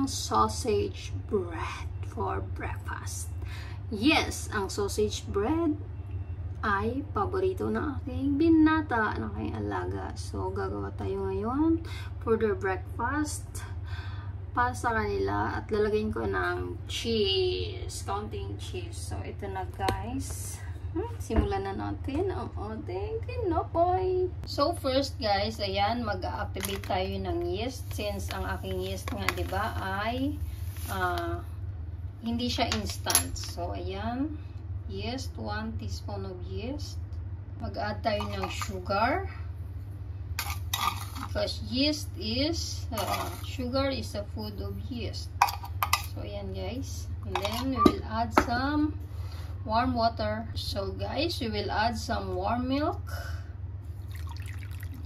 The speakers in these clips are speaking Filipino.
ng sausage bread for breakfast. Yes, ang sausage bread ay paborito ng aking binata, ng aking alaga. So, gagawa tayo ngayon for their breakfast para sa kanila at lalagyan ko ng cheese, counting cheese. So, ito na guys. Simulan na natin ang ating tinapay. So, first guys, ayan, mag-activate tayo ng yeast since ang aking yeast nga, diba, ay hindi siya instant. So, ayan. Yeast, 1 teaspoon of yeast. Mag-add tayo ng sugar. Because yeast is, sugar is a food of yeast. So, ayan guys. And then, we will add some warm water. So, guys, we will add some warm milk.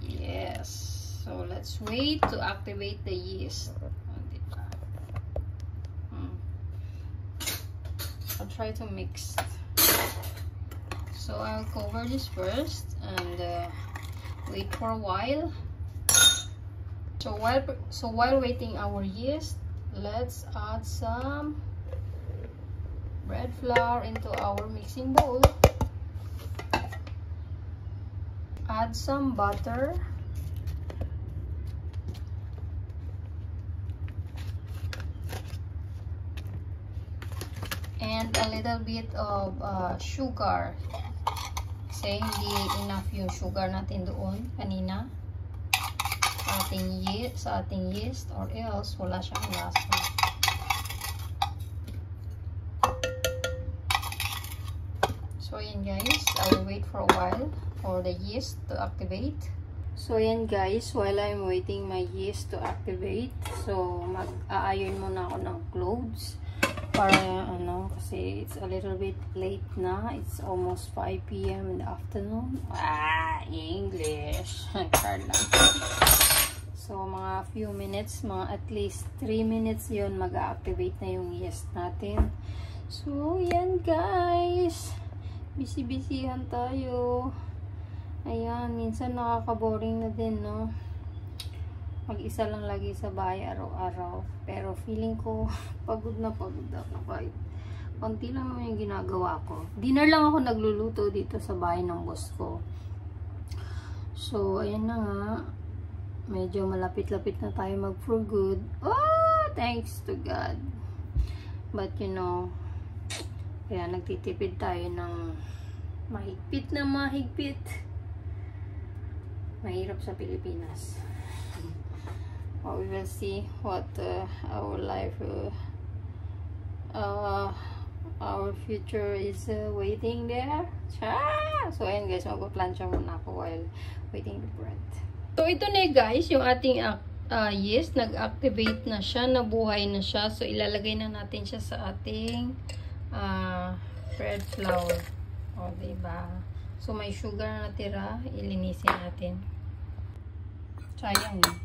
Yes. So, let's wait to activate the yeast. I'll try to mix. So I'll cover this first and wait for a while. So while waiting our yeast, let's add some bread flour into our mixing bowl. Add some butter. And a little bit of sugar. Kasi hindi enough yung sugar natin doon kanina sa ating yeast or else wala siyang lasa. So ayan guys, I will wait for a while for the yeast to activate. So ayan guys, while I'm waiting my yeast to activate, so mag-a-iron muna ako ng clothes. Para kasi it's a little bit late na. It's almost 5 PM in the afternoon. English. So, mga few minutes, mga at least 3 minutes yun, mag-activate na yung yeast natin. So, yan guys. Busy-busyhan tayo. Ayan, minsan nakaka-boring na din, no? Mag-isa lang lagi sa bahay araw-araw. Pero feeling ko, pagod na ako kahit konti lang naman yung ginagawa ko. Dinner lang ako nagluluto dito sa bahay ng boss ko. So, ayan na nga. Medyo malapit-lapit na tayo mag-for good. Oh! Thanks to God. But you know, kaya nagtitipid tayo ng mahigpit na mahigpit. Mahirap sa Pilipinas. We will see what our life, our future is waiting there. So, ayan guys, magpa-plancha muna ako while waiting the bread. So, ito na guys, yung ating yeast, nag-activate na siya, nabuhay na siya. So, ilalagay na natin siya sa ating bread flour. O, diba? So, may sugar na natira, ilinisin natin. Sayang yun.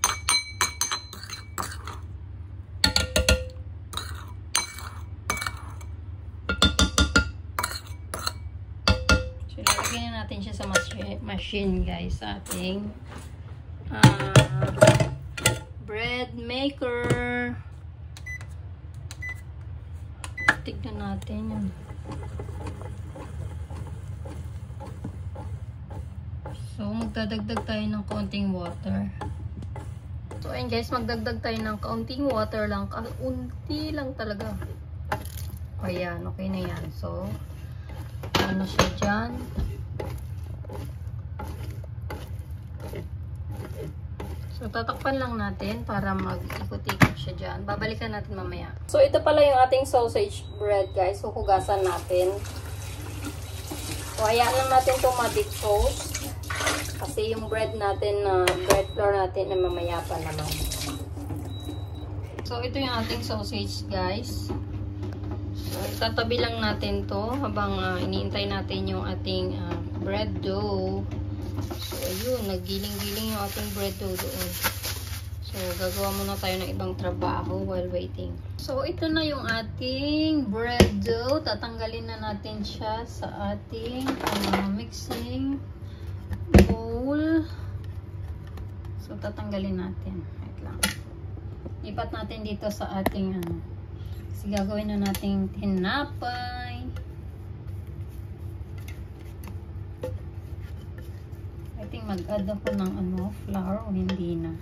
Lagyan natin siya sa machine guys, sa ating bread maker. Tignan natin yun. So magdadagdag tayo ng kaunting water. So ayun guys, magdagdag tayo ng kaunting water lang, kaunti lang talaga. Ayan, okay na yan. So ano siya dyan. So, tatakpan lang natin para mag-ikot-ikot siya dyan. Babalikan natin mamaya. So, ito pala yung ating sausage bread, guys. Huhugasan natin. So, hayaan lang natin itong ma-deep toast. Kasi yung bread natin, bread flour natin, na mamaya pa naman. So, ito yung ating sausage, guys. So, tatabi lang natin to habang iniintay natin yung ating bread dough. So, ayun, naggiling-giling yung ating bread dough doon. So, gagawa muna tayo ng ibang trabaho while waiting. So, ito na yung ating bread dough. Tatanggalin na natin siya sa ating mixing bowl. So, tatanggalin natin. Wait lang. Lipat natin dito sa ating ano. Kasi gagawin na nating tinapay. I think mag-add ako ng ano, flour o hindi na.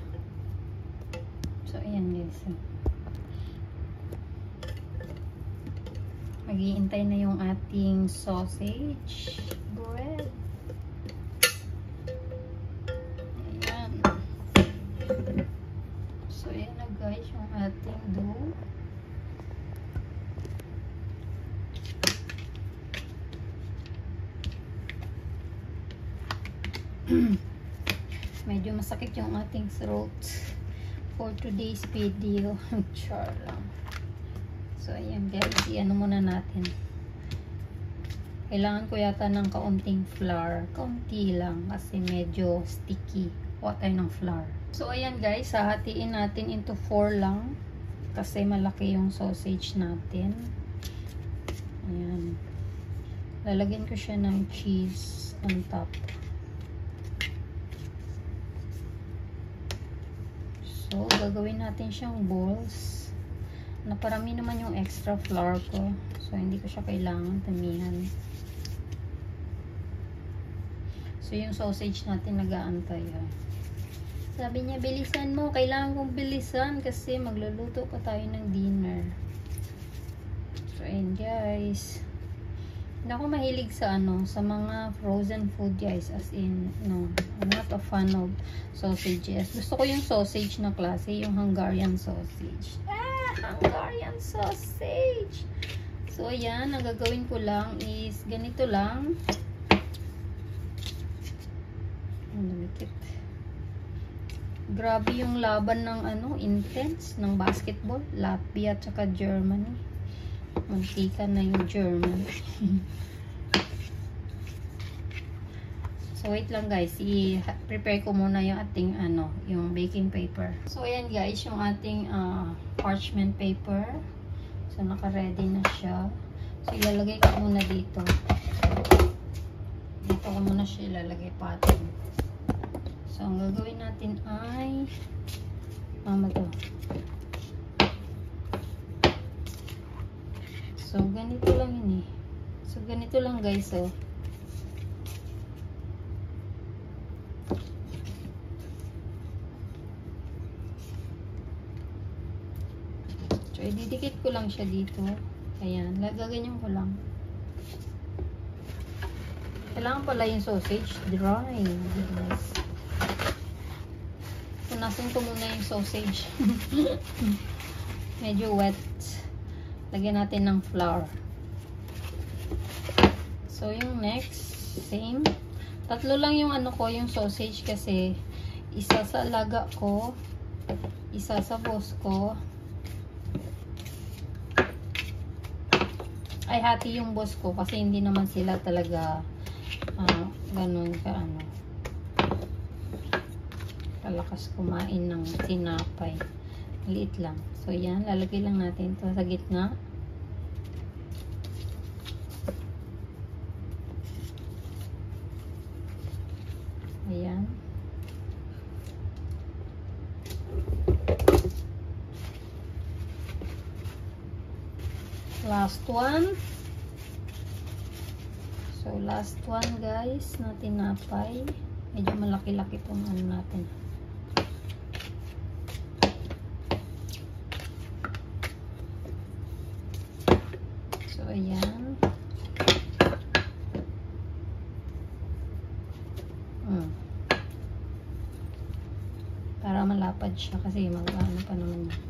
So, ayan guys. Mag-iintay na yung ating sausage bread. Ayan. So, ayan na guys yung ating dough. Medyo masakit yung ating throat for today's video. Char lang. So, ayan guys. I-ano muna natin. Kailangan ko yata ng kaunting flour. Kaunti lang kasi medyo sticky. Kuha tayo ng flour. So, ayan guys. Hahatiin natin into 4 lang. Kasi malaki yung sausage natin. Ayan. Lalagyan ko siya ng cheese on top. So, gagawin natin siyang balls. Naparami naman yung extra flour ko. So, hindi ko siya kailangan tamihan. So, yung sausage natin nag-aantay. Sabi niya, bilisan mo. Kailangan kong bilisan kasi magluluto pa tayo ng dinner. So, ayun guys. Hindi ako mahilig sa ano, sa mga frozen food guys. As in, no, I'm not a fan of sausages. Gusto ko yung sausage na klase, yung Hungarian sausage. Hungarian sausage! So, ayan, ang gagawin ko lang is, ganito lang. Lumikit. Grabe yung laban ng ano, intense, ng basketball. Latvia at saka Germany. Mantika na yung German. So, wait lang guys. I-prepare ko muna yung ating ano, yung baking paper. So, ayan guys, yung ating parchment paper. So, naka-ready na siya. So, ilalagay ko muna dito. Dito ko muna siya ilalagay patin. So, ang gagawin natin ay to. So, ganito lang yun eh. So, ganito lang guys, oh. So, ididikit ko lang siya dito. Ayan, gaganyan ko lang. Kailangan pala yung sausage dry. Yes. Punasin ko muna yung sausage. Medyo wet. Lagyan natin ng flour. So, yung next, same. Tatlo lang yung ano ko, yung sausage kasi isa sa alaga ko, isa sa boss ko. Ay, hati yung boss ko kasi hindi naman sila talaga ganun ka ano. Kalakas kumain ng tinapay. Liit lang. So, yan. Lalagay lang natin ito sa gitna. Ayan. Last one. So, last one guys na tinapay. Medyo malaki-laki itong ano natin. So, ayan. Para malapad siya kasi mag-ano pa naman yan.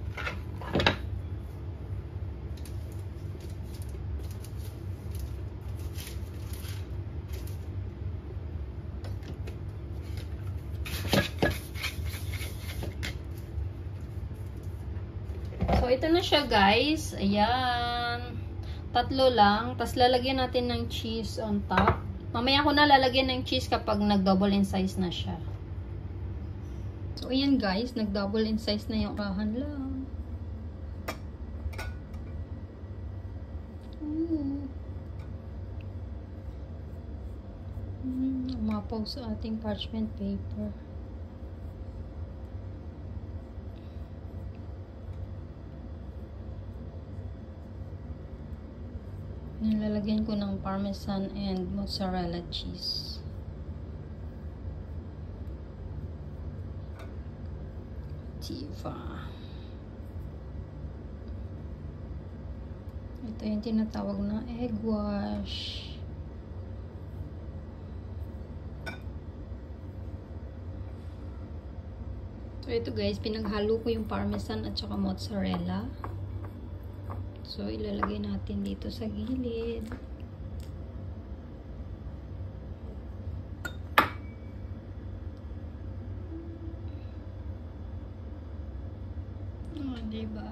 So, ito na siya guys. Ayan. Tatlo lang. Tapos, lalagyan natin ng cheese on top. Mamaya ko na lalagyan ng cheese kapag nag-double in size na siya. So, ayan guys. Nag-double in size na yung kahan lang. Umapaw sa ating parchment paper. Nilalagyan ko ng parmesan and mozzarella cheese. Diba? Ito yung tinatawag na egg wash. So, ito guys, pinaghalo ko yung parmesan at saka mozzarella. So, ilalagay natin dito sa gilid. Oh, diba?